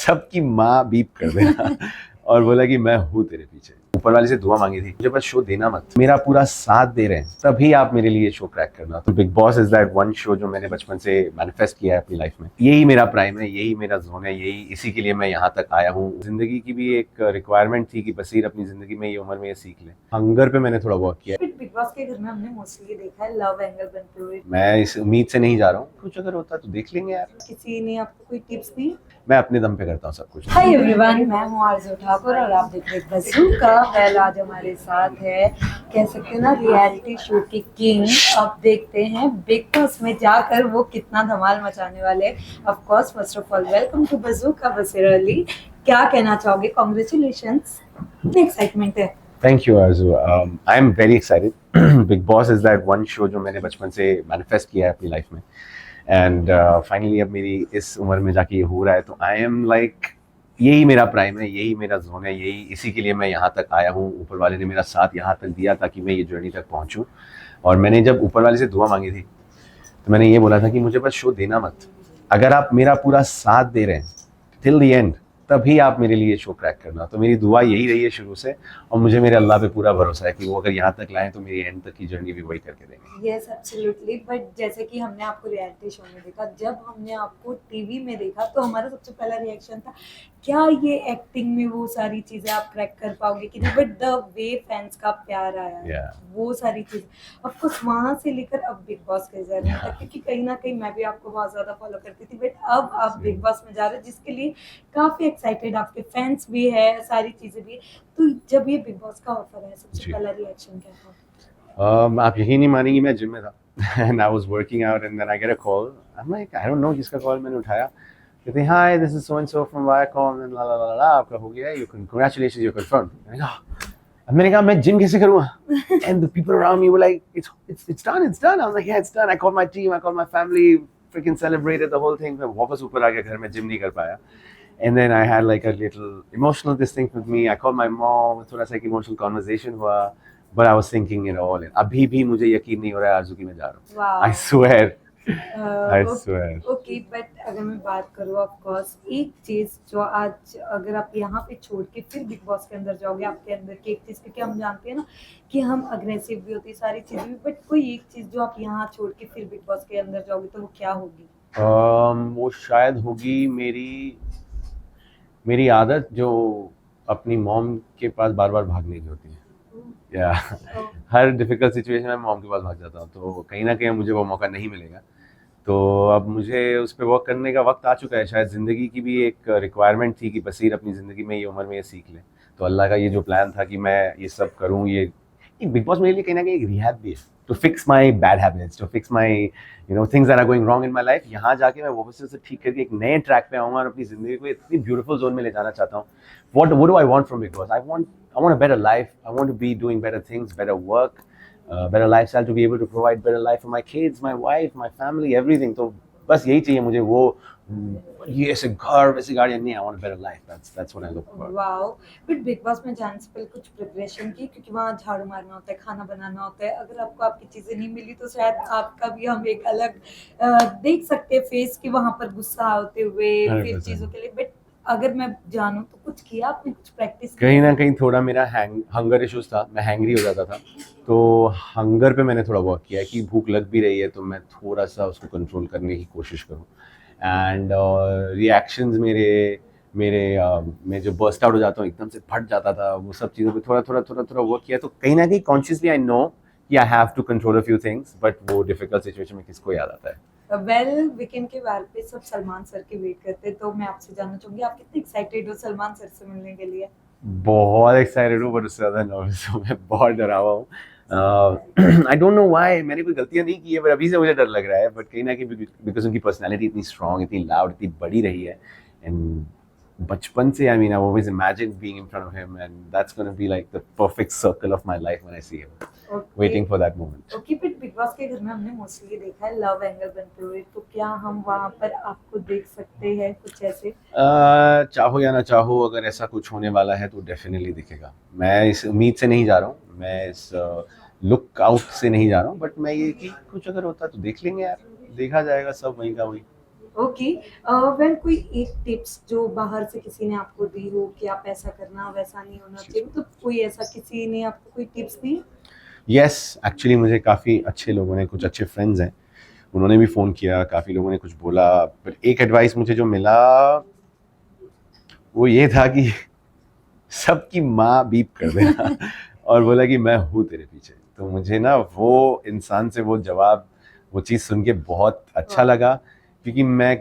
सबकी माँ बीप कर देना और बोला कि मैं हूँ तेरे पीछे। ऊपर वाले से दुआ मांगी थी, मुझे बस शो देना मत, मेरा पूरा साथ दे रहे हैं, तभी आप मेरे लिए शो क्रैक करना। तो big boss is that one show जो मैंने बचपन से मैनिफेस्ट किया है अपनी लाइफ में। यही मेरा प्राइम है, यही मेरा जोन है, यही इसी के लिए मैं यहाँ तक आया हूँ। जिंदगी की भी एक रिक्वायरमेंट थी कि बसीर अपनी जिंदगी में ये उम्र में ये सीख ले। हंगर पे मैंने थोड़ा वर्क किया। बिग बॉस के घर में हमने मोस्टली देखा है लव एंगल बनते हुए। मैं इस उम्मीद से नहीं जा रहा हूँ, कुछ अगर होता तो देख लेंगे यार। किसी ने आपको कोई टिप्स दी? मैं अपने दम पे करता हूँ सब कुछ। हाय एवरीवन, मैं हूँ आरजू ठाकुर और आप देख रहे हैं बज़ूका। वेल, आज हमारे साथ है, कह सकते हैं ना, रियलिटी शो के किंग। अब देखते हैं बिग बॉस में जाकर वो कितना धमाल मचाने वाले। Of course, first of all welcome to bazooka Basir Ali. क्या कहना चाहोगे? कॉन्ग्रेचुलेशंस, एक्साइटमेंट है। Thank you, Arzu. I am very excited. Big Boss is that one show जो मैंने बचपन से मैनिफेस्ट किया है अपनी लाइफ में, एंड फाइनली अब मेरी इस उम्र में जाके ये हो रहा है, तो आई एम लाइक यही मेरा प्राइम है, यही मेरा जोन है, यही इसी के लिए मैं यहाँ तक आया हूँ। ऊपर वाले ने मेरा साथ यहाँ तक दिया ताकि मैं ये जर्नी तक पहुँचूँ। और मैंने जब ऊपर वाले से दुआ मांगी थी तो मैंने ये बोला था कि मुझे बस शो देना मत, अगर आप मेरा पूरा साथ दे रहे हैं टिल द एंड, तभी आप मेरे लिए शो क्रैक करना। तो मेरी दुआ यही रही है शुरू से, और मुझे मेरे अल्लाह पे पूरा भरोसा है कि वो अगर यहाँ तक लाएं तो मेरी एंड तक की जर्नी भी वही करके देंगे। Yes, absolutely. बट जैसे कि हमने आपको रियलिटी शो में देखा, जब हमने आपको टीवी में देखा तो हमारा सबसे पहला रिएक्शन था क्या ये एक्टिंग में वो सारी चीजें आप क्रैक कर पाओगे कि नहीं। बट द वे फैंस का प्यार आया, Yeah. वो सारी चीजें ऑफ कोर्स वहां से लेकर अब बिग बॉस के जर्नी तक, क्योंकि कहीं ना कहीं मैं भी आपको बहुत ज्यादा फॉलो करती थी, बट अब आप बिग बॉस में जा रहे हो जिसके लिए काफी एक्साइटेड आपके फैंस भी है, सारी चीजें भी। तो जब ये बिग बॉस का ऑफर है, सबसे जी। पहला रिएक्शन क्या था? आप यही नहीं मानेंगी, मैं जिम में था and I was working out and then I get a call. I'm like, I don't know किसका कॉल। मैंने उठाया, कहते हैं hi, this is so and so from Viacom and ला ला ला ला, आपका हो गया, you can congratulations, you're confirmed। मैंने कहा मैं जिम कैसे करूँगा? And the people around me were like, it's done, it's done। I was like, yeah, it's done। I called my team, I called my family, freaking celebrated the whole thing। मैं वापस ऊपर आ गया घर में, gym नहीं कर पाया। And then I had like a little emotional this thing with me। I called my mom, थोड़ा सा एक emotional conversation हुआ, but I was thinking it all in। अभी भी मुझे यकीन नहीं हो रहा है आरज़ू की मैं जा रहा हूँ। Wow. I swear, I swear। Okay, but अगर मैं बात करूँ, ऑफ कोर्स एक चीज जो आज अगर आप यहाँ पे छोड़ के फिर बिग बॉस के अंदर जाओगे, आपके अंदर की एक चीज, क्योंकि हम जानते हैं ना कि हम अग्रेसिव भी होती है, सारी चीजें भी, बट कोई एक चीज जो आप यहाँ छोड़ के फिर बिग बॉस के अंदर जाओगे तो वो क्या होगी? वो शायद होगी मेरी आदत जो अपनी मॉम के पास बार बार भागने की होती है। या हर डिफिकल्ट सिचुएशन में मॉम के पास भाग जाता हूँ, तो कहीं ना कहीं मुझे वो मौका नहीं मिलेगा। तो अब मुझे उस पर वर्क करने का वक्त आ चुका है। शायद ज़िंदगी की भी एक रिक्वायरमेंट थी कि बसीर अपनी ज़िंदगी में ये उम्र में ये सीख ले। तो अल्लाह का ये जो प्लान था कि मैं ये सब करूँ, ये बिग बॉस मेरे लिए कहीं ना कहीं एक रिहैब भी है, to fix my bad habits, to fix my things that are going wrong in my life. यहाँ जाके मैं वापस से ठीक करके एक नए ट्रैक पे आऊँगा और अपनी ज़िंदगी को इतनी ब्यूटीफुल जोन में ले जाना चाहता हूँ। what do I want from Big Boss? I want a better life। I want to be doing better things, better work, better lifestyle, to be able to provide better life for my kids, my wife, my family, everything। तो बस यही चाहिए मुझे, वो ये ऐसे घर वैसे गाड़ी नहीं। I want a better life। That's what I look for। Wow. But big boss में जाने से पहले कुछ प्रिपरेशन की, क्योंकि वहाँ झाड़ू मारना होता है, खाना बनाना होता है। अगर आपको आपकी चीजें नहीं मिली तो शायद आपका भी हम एक अलग देख सकते हैं फेस कि वहाँ पर गुस्सा होते हुए फिर 100%। चीजों के लिए। बट अगर मैं जानूं तो कुछ किया आपने, कुछ प्रैक्टिस कहीं ना कहीं थोड़ा मेरा हंगर इश्यूज था, मैं हैंग्री हो जाता था। तो हंगर पे मैंने थोड़ा वर्क किया है कि भूख लग भी रही है तो मैं थोड़ा सा उसको कंट्रोल करने की कोशिश करूँ। एंड रिएक्शंस मैं जो बर्स्ट आउट हो जाता हूँ, एकदम से फट जाता था, वो सब चीज़ों पे थोड़ा वर्क किया। तो कहीं ना कहीं कॉन्शियसली आई नो कि I have to control a few things, but वो डिफिकल्ट सिचुएशन में किसको याद आता है। वेल, वीकेंड के बार पे सब सलमान सर के वेट करते हैं, तो मैं आपसे जानना चाहूंगी आप कितने एक्साइटेड हो सलमान सर से मिलने के लिए? बहुत एक्साइटेड हूँ, बट उससे ज़्यादा नर्वस हूँ, मैं बहुत डरा हुआ हूँ। आई डोंट नो व्हाई, मैंने कोई गलतियाँ नहीं की है, पर अभी से मुझे डर लग रहा है। बट कहीं ना कहीं बिकॉज उनकी पर्सनैलिटी इतनी स्ट्रॉन्ग, इतनी लाउड, इतनी बड़ी रही है, एंड बचपन से I mean I always imagine being in front of him, and that's gonna be like the perfect circle of my life when I see him, waiting for that moment. Okay, but big boss के घर में हमने mostly देखा है love angle बनते हुए, तो क्या हम वहाँ पर आपको देख सकते हैं कुछ ऐसे? चाहो या ना चाहो, अगर ऐसा कुछ होने वाला है तो डेफिनेटली दिखेगा। मैं इस उम्मीद से नहीं जा रहा हूँ, मैं इस लुक आउट से नहीं जा रहा हूँ, बट मैं ये कि कुछ अगर होता तो देख लेंगे यार, देखा जाएगा, सब वहीं का वहीं। ओके। वेल कोई एक टिप्स जो बाहर से किसी ने आपको दी हो कि आप ऐसा करना वैसा नहीं होना चाहिए, मतलब कोई ऐसा किसी ने आपको कोई टिप्स दी? यस, एक्चुअली मुझे काफ़ी अच्छे लोगों ने, कुछ अच्छे फ्रेंड्स हैं, उन्होंने भी फ़ोन किया, काफ़ी लोगों ने कुछ बोला, बट एक एडवाइस मुझे जो मिला वो ये था कि सबकी माँ बीप कर देना और बोला कि मैं हूँ तेरे पीछे। तो मुझे ना वो इंसान से वो जवाब, वो चीज़ सुन के बहुत अच्छा लगा, क्योंकि मैं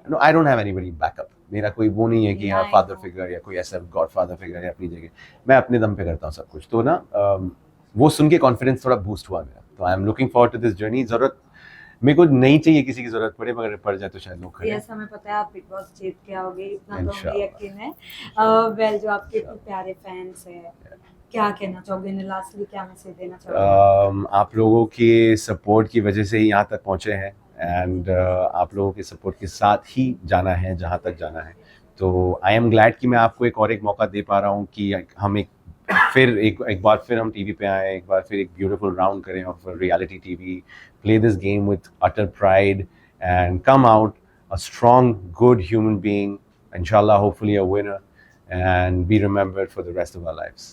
know I don't have anybody backup. मेरा कोई वो नहीं है कि हाँ I फादर know. फिगर या कोई ऐसा गॉड फादर फिगर है अपनी जगह। मैं अपने दम पे करता हूँ सब कुछ। तो ना वो सुन के कॉन्फिडेंस थोड़ा बूस्ट हुआ मेरा। तो I am looking forward to this journey. ज़रूरत मेरे को नहीं चाहिए किसी की ज़रूरत पड़े, मगर पड़ जाए तो शायद लोग करें। यस, हमें पता है आप बिग बॉस जीत के आओगे, इतना तो हमें इंशाल्लाह। यकीन है। वेल जो आपके इतने प्यारे फैंस हैं, क्या कहना चाहोगे, लास्टली क्या मैसेज देना चाहोगे? आप लोगों के सपोर्ट की वजह से ही यहाँ तक पहुँचे हैं, एंड आप लोगों के सपोर्ट के साथ ही जाना है जहाँ तक जाना है। तो आई एम ग्लैड कि मैं आपको एक और एक मौका दे पा रहा हूँ कि हम एक बार फिर हम टीवी पे आए, एक बार फिर एक ब्यूटीफुल राउंड करें of reality TV, play this game with utter pride and come out a strong, good human being, inshallah, hopefully a winner, and be remembered for the rest of our lives.